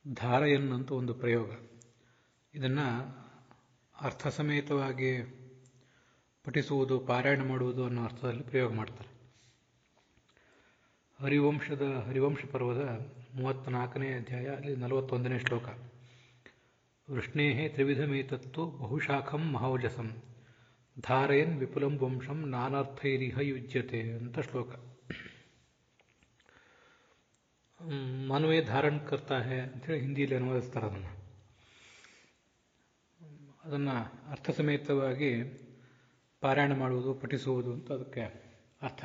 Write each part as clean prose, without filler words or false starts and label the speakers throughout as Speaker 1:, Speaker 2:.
Speaker 1: ಧಾರಯನ್ ಅಂತ ಒಂದು ಪ್ರಯೋಗ. ಇದನ್ನು ಅರ್ಥ ಸಮೇತವಾಗಿ ಪಠಿಸುವುದು, ಪಾರಾಯಣ ಮಾಡುವುದು ಅನ್ನೋ ಅರ್ಥದಲ್ಲಿ ಪ್ರಯೋಗ ಮಾಡ್ತಾರೆ. ಹರಿವಂಶ ಪರ್ವದ 34ನೇ ಅಧ್ಯಾಯ, ಅಲ್ಲಿ 41ನೇ ಶ್ಲೋಕ. ವೃಷ್ಣೇಹೇ ತ್ರಿವಿಧಮೇತತ್ತು ಬಹುಶಾಖಂ ಮಹೌಜಸಂ ಧಾರಯನ್ ವಿಪುಲಂ ವಂಶಂ ನಾನಾರ್ಥೈರಿಹ ಯುಜ್ಯತೆ ಅಂತ ಶ್ಲೋಕ. ಮಾನವೇ ಧಾರಣ ಕರ್ತಾ ಹೇ ಅಂತೇಳಿ ಹಿಂದಿಯಲ್ಲಿ ಅನುವಾದಿಸ್ತಾರೆ. ಅದನ್ನು ಅರ್ಥ ಸಮೇತವಾಗಿ ಪಾರಾಯಣ ಮಾಡುವುದು, ಪಠಿಸುವುದು ಅಂತ ಅದಕ್ಕೆ ಅರ್ಥ.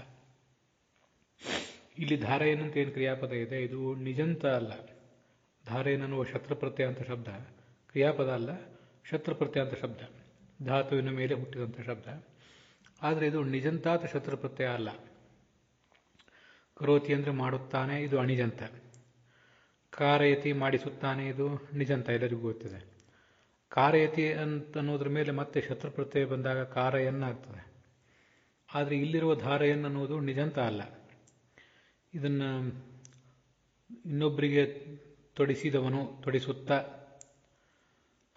Speaker 1: ಇಲ್ಲಿ ಧಾರಯನ್ ಅಂತ ಏನು ಕ್ರಿಯಾಪದ ಇದೆ, ಇದು ನಿಜಂತ ಅಲ್ಲ. ಧಾರಯನ್ ಅನ್ನುವ ಶತ್ರುಪ್ರತ್ಯಯ ಅಂತ ಶಬ್ದ ಕ್ರಿಯಾಪದ ಅಲ್ಲ, ಶತ್ರುಪ್ರತ್ಯಯ ಅಂತ ಶಬ್ದ, ಧಾತುವಿನ ಮೇಲೆ ಹುಟ್ಟಿದಂಥ ಶಬ್ದ. ಆದರೆ ಇದು ನಿಜಂತಾತ ಶತ್ರುಪ್ರತ್ಯಯ ಅಲ್ಲ. ಕರೋತಿ ಅಂದರೆ ಮಾಡುತ್ತಾನೆ, ಇದು ಅಣಿಜಂತ. ಕಾರಯತಿ ಮಾಡಿಸುತ್ತಾನೆ, ಇದು ನಿಜಂತ, ಎಲ್ಲರಿಗೂ ಗೊತ್ತಿದೆ. ಕಾರಯತಿ ಅಂತ ಅನ್ನೋದ್ರ ಮೇಲೆ ಮತ್ತೆ ಶತ್ರುಪ್ರತ್ಯಯ ಬಂದಾಗ ಕಾರಯನ್ನಾಗ್ತದೆ. ಆದರೆ ಇಲ್ಲಿರುವ ಧಾರಯನ್ ಅನ್ನೋದು ನಿಜಂತ ಅಲ್ಲ. ಇದನ್ನು ಇನ್ನೊಬ್ಬರಿಗೆ ತೊಡಿಸಿದವನು, ತೊಡಿಸುತ್ತ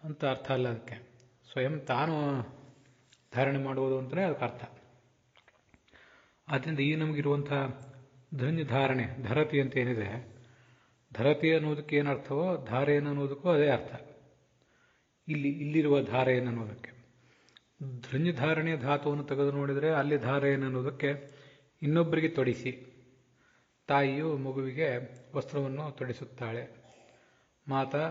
Speaker 1: ಅಂತ ಅರ್ಥ ಅಲ್ಲ ಅದಕ್ಕೆ. ಸ್ವಯಂ ತಾನು ಧಾರಣೆ ಮಾಡುವುದು ಅಂತಲೇ ಅದಕ್ಕೆ ಅರ್ಥ. ಆದ್ದರಿಂದ ಈ ನಮಗಿರುವಂಥ ಧನ್ಯ ಧಾರಣೆ, ಧರತಿ ಅಂತ ಏನಿದೆ, ಧರತಿ ಅನ್ನೋದಕ್ಕೆ ಏನರ್ಥವೋ ಧಾರೆಯನ್ನು ಅನ್ನೋದಕ್ಕೂ ಅದೇ ಅರ್ಥ. ಇಲ್ಲಿರುವ ಧಾರೆಯನ್ನು ಅನ್ನೋದಕ್ಕೆ ಧನ್ಯ ಧಾರಣೆಯ ಧಾತುವನ್ನು ತೆಗೆದು ನೋಡಿದರೆ ಅಲ್ಲಿ ಧಾರೆಯನ್ನು ಅನ್ನೋದಕ್ಕೆ ಇನ್ನೊಬ್ಬರಿಗೆ ತೊಡಿಸಿ, ತಾಯಿಯು ಮಗುವಿಗೆ ವಸ್ತ್ರವನ್ನು ತೊಡಿಸುತ್ತಾಳೆ. ಮಾತಾ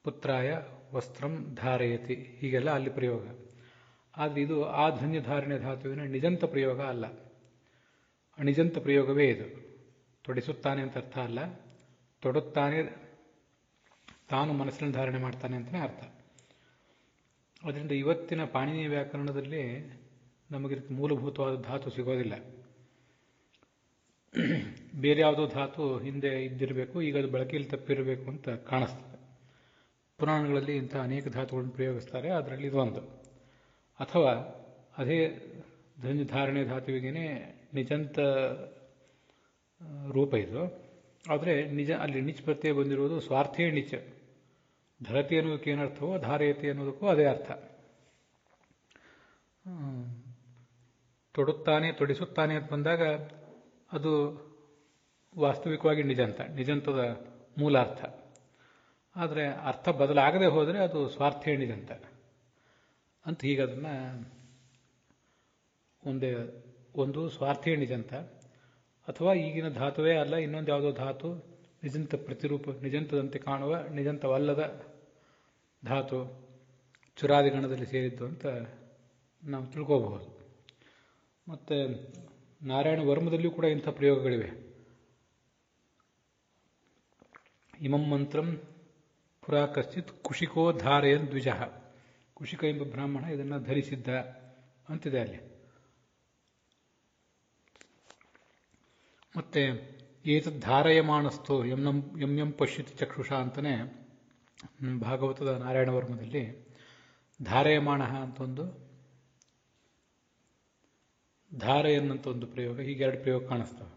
Speaker 1: ಪುತ್ರಾಯ ವಸ್ತ್ರಂ ಧಾರಯತಿ, ಹೀಗೆಲ್ಲ ಅಲ್ಲಿ ಪ್ರಯೋಗ. ಆದರೆ ಇದು ಆ ಧನ್ಯ ಧಾರಣೆ ಧಾತುವಿನ ನಿಜಂತ ಪ್ರಯೋಗ ಅಲ್ಲ, ಅಣಿಜಂತ ಪ್ರಯೋಗವೇ ಇದು. ತೊಡಿಸುತ್ತಾನೆ ಅಂತ ಅರ್ಥ ಅಲ್ಲ, ತೊಡುತ್ತಾನೆ, ತಾನು ಮನಸ್ಸಿನ ಧಾರಣೆ ಮಾಡ್ತಾನೆ ಅಂತಲೇ ಅರ್ಥ. ಅದರಿಂದ ಇವತ್ತಿನ ಪಾಣಿನಿ ವ್ಯಾಕರಣದಲ್ಲಿ ನಮಗೆ ಮೂಲಭೂತವಾದ ಧಾತು ಸಿಗೋದಿಲ್ಲ. ಬೇರೆ ಯಾವುದೋ ಧಾತು ಹಿಂದೆ ಇದ್ದಿರಬೇಕು, ಈಗ ಅದು ಬಳಕೆಯಲ್ಲಿ ತಪ್ಪಿರಬೇಕು ಅಂತ ಕಾಣಿಸ್ತದೆ. ಪುರಾಣಗಳಲ್ಲಿ ಇಂಥ ಅನೇಕ ಧಾತುಗಳನ್ನು ಪ್ರಯೋಗಿಸ್ತಾರೆ, ಅದರಲ್ಲಿ ಇದೊಂದು. ಅಥವಾ ಅದೇ ಧಾರಣೆ ಧಾತುವಿಗೇನೆ ನಿಜಂತ ರೂಪ ಇದು. ಆದರೆ ಅಲ್ಲಿ ನಿಚ್ ಪ್ರತ್ಯಯ ಬಂದಿರುವುದು ಸ್ವಾರ್ಥೇ ನಿಚ. ಧರತಿ ಅನ್ನೋದಕ್ಕೆ ಏನರ್ಥವೋ ಧಾರಯತಿ ಅನ್ನೋದಕ್ಕೂ ಅದೇ ಅರ್ಥ. ತೊಡುತ್ತಾನೆ, ತೊಡಿಸುತ್ತಾನೆ ಅಂತ ಬಂದಾಗ ಅದು ವಾಸ್ತವಿಕವಾಗಿ ನಿಜಂತದ ಮೂಲ ಅರ್ಥ. ಆದರೆ ಅರ್ಥ ಬದಲಾಗದೆ ಹೋದರೆ ಅದು ಸ್ವಾರ್ಥೇ ನಿಜಂತ ಅಂತ. ಹೀಗೆ ಅದನ್ನು ಒಂದು ಸ್ವಾರ್ಥೇ ನಿಜಂತ, ಅಥವಾ ಈಗಿನ ಧಾತುವೇ ಅಲ್ಲ, ಇನ್ನೊಂದು ಯಾವುದೋ ಧಾತು ನಿಜಂತ ಪ್ರತಿರೂಪ, ನಿಜಂತದಂತೆ ಕಾಣುವ ನಿಜಂತವಲ್ಲದ ಧಾತು ಚುರಾದಿಗಣದಲ್ಲಿ ಸೇರಿದ್ದು ಅಂತ ನಾವು ತಿಳ್ಕೋಬಹುದು. ಮತ್ತು ನಾರಾಯಣ ವರ್ಮದಲ್ಲಿಯೂ ಕೂಡ ಇಂಥ ಪ್ರಯೋಗಗಳಿವೆ. ಇಮಂ ಮಂತ್ರಂ ಪುರಾ ಕಶ್ಚಿತ್ ಕುಶಿಕೋ ಧಾರಯನ್ ದ್ವಿಜಃ. ಕುಶಿಕ ಎಂಬ ಬ್ರಾಹ್ಮಣ ಇದನ್ನು ಧರಿಸಿದ್ದ ಅಂತಿದೆ ಅಲ್ಲಿ. ಮತ್ತೆ ಏತದ್ ಧಾರಯಮಾನಸ್ಥೋ ಯಂ ಪಶ್ಯತಿ ಚಕ್ಷುಷ ಅಂತಲೇ ಭಾಗವತದ ನಾರಾಯಣ ವರ್ಮದಲ್ಲಿ ಧಾರಯಮಾಣ ಅಂತೊಂದು, ಧಾರಯನ್ ಅಂತ ಒಂದು ಪ್ರಯೋಗ, ಹೀಗೆ ಎರಡು ಪ್ರಯೋಗ ಕಾಣಿಸ್ತವೆ.